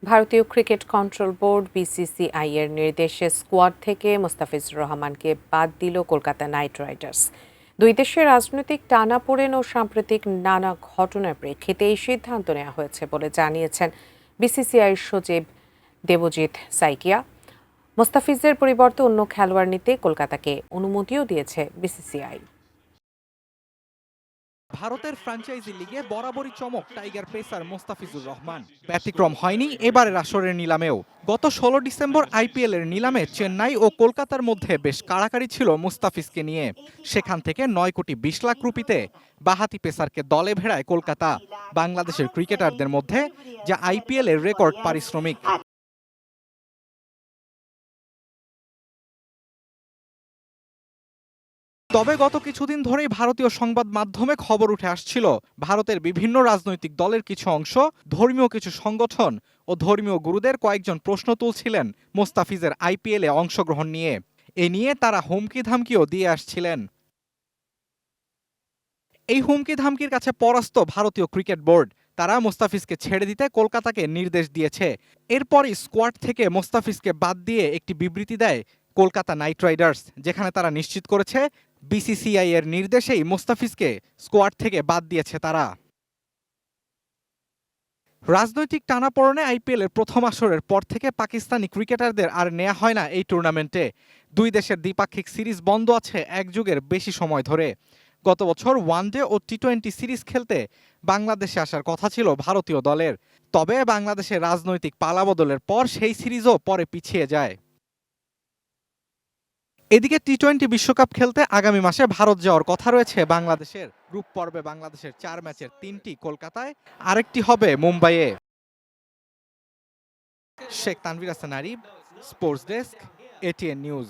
ভারতীয় cricket control board BCCI এর নির্দেশে স্কোয়াড থেকে মোস্তাফিজুর রহমানকে বাদ দিল কলকাতা নাইট রাইডার্স। দুই দেশের রাজনৈতিক টানাপোড়েন ও সাম্প্রতিক নানা ঘটনার প্রেক্ষিতে এই সিদ্ধান্ত নেওয়া হয়েছে বলে জানিয়েছেন বিসিসিআই সচিব দেবজিৎ সাইকিয়া। মোস্তাফিজের পরিবর্তে অন্য খেলোয়াড় নিতে কলকাতাকে অনুমতিও দিয়েছে বিসিসিআই। ভারতের ফ্র্যাঞ্চাইজি লিগে বরাবরই চমক টাইগার পেসার মোস্তাফিজুর রহমান। ব্যতিক্রম হয়নি এবারের আসরের নিলামেও। গত ১৬ ডিসেম্বর আইপিএল এর নিলামে চেন্নাই ও কলকাতার মধ্যে বেশ কাড়াকাড়ি ছিল মুস্তাফিজকে নিয়ে। সেখান থেকে ৯,২০,০০,০০০ রুপিতে বাঁহাতি পেসারকে দলে ভেড়ায় কলকাতা, বাংলাদেশের ক্রিকেটারদের মধ্যে যা আইপিএল এর রেকর্ড পারিশ্রমিক। তবে গত কিছুদিন ধরেই ভারতীয় সংবাদ মাধ্যমে খবর উঠে আসছিল ভারতের বিভিন্ন রাজনৈতিক দলের কিছু অংশ, ধর্মীয় কিছু সংগঠন ও ধর্মীয় গুরুদের কয়েকজন প্রশ্ন তুলছিলেন মোস্তাফিজের আইপিএলে অংশগ্রহণ নিয়ে। এ নিয়ে তারা হুমকি ধামকিও দিয়ে আসছিলেন। এই হুমকি ধামকির কাছে পরাস্ত ভারতীয় ক্রিকেট বোর্ড। তারা মোস্তাফিজকে ছেড়ে দিতে কলকাতাকে নির্দেশ দিয়েছে। এরপরই স্কোয়াড থেকে মোস্তাফিজকে বাদ দিয়ে একটি বিবৃতি দেয় কলকাতা নাইট রাইডার্স, যেখানে তারা নিশ্চিত করেছে বিসিসিআই এর নির্দেশেই মোস্তাফিজকে স্কোয়াড থেকে বাদ দিয়েছে তারা। রাজনৈতিক টানাপোড়েনে আইপিএল এর প্রথম আসরের পর থেকে পাকিস্তানি ক্রিকেটারদের আর নেওয়া হয় না এই টুর্নামেন্টে। দুই দেশের দ্বিপাক্ষিক সিরিজ বন্ধ আছে এক যুগের বেশি সময় ধরে। গত বছর ওয়ানডে ও টি-20 সিরিজ খেলতে বাংলাদেশে আসার কথা ছিল ভারতীয় দলের। তবে বাংলাদেশের রাজনৈতিক পালাবদলের পর সেই সিরিজও পরে পিছিয়ে যায়। এদিকে টি-20 বিশ্বকাপ খেলতে আগামী মাসে ভারত যাওয়ার কথা রয়েছে বাংলাদেশের। গ্রুপ পর্বে বাংলাদেশের ৪ ম্যাচের ৩টি কলকাতায়, আরেকটি হবে মুম্বাইয়ে। Sheikh Tanvir Hasan Arif, sports desk, ATN news.